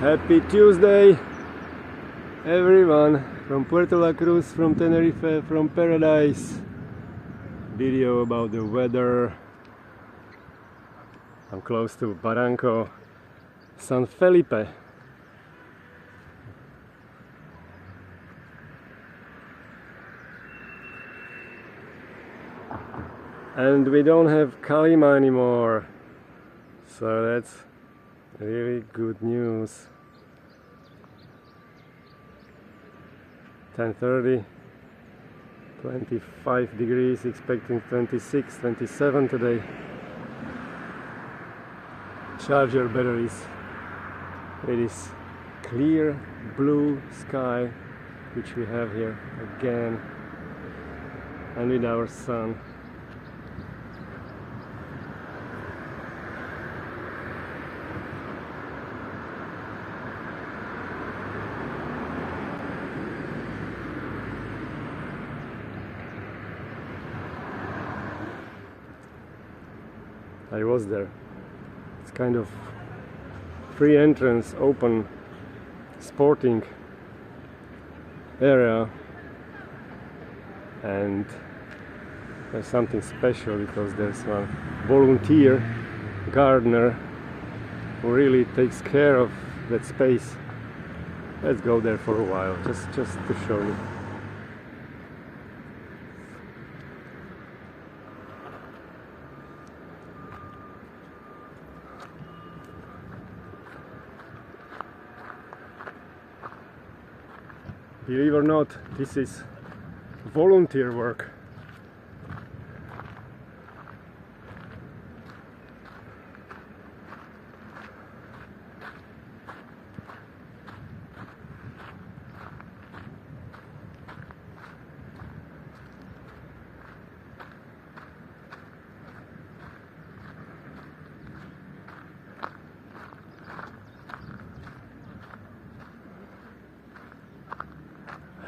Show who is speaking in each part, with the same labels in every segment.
Speaker 1: Happy Tuesday, everyone, from Puerto La Cruz, from Tenerife, from paradise. Video about the weather. I'm close to Barranco, San Felipe. And we don't have Kalima anymore, so that's really good news. 10:30, 25 degrees, expecting 26, 27 today. Charge your batteries with this clear blue sky which we have here again, and with our sun. I was there. It's kind of free entrance, open sporting area, and there's something special because there's one volunteer gardener who really takes care of that space. Let's go there for a while, just to show you. Believe or not, this is volunteer work.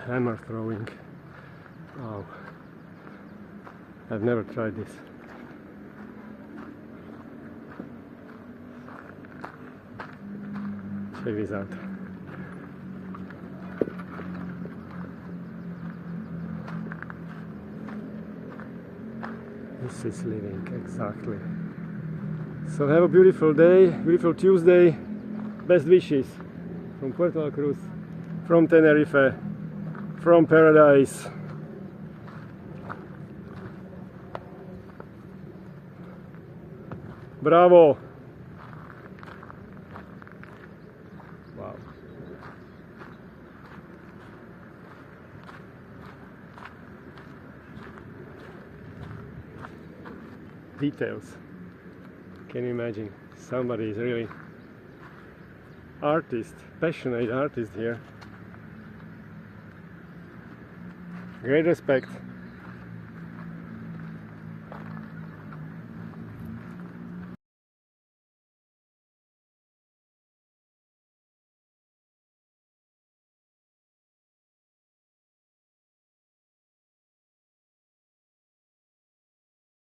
Speaker 1: Hammer throwing. Wow, I've never tried this. Check this out. This is living, exactly. So have a beautiful day, beautiful Tuesday. Best wishes from Puerto La Cruz, from Tenerife, from paradise. Bravo! Wow. Details. Can you imagine? Somebody is really artist, passionate artist here. Great respect.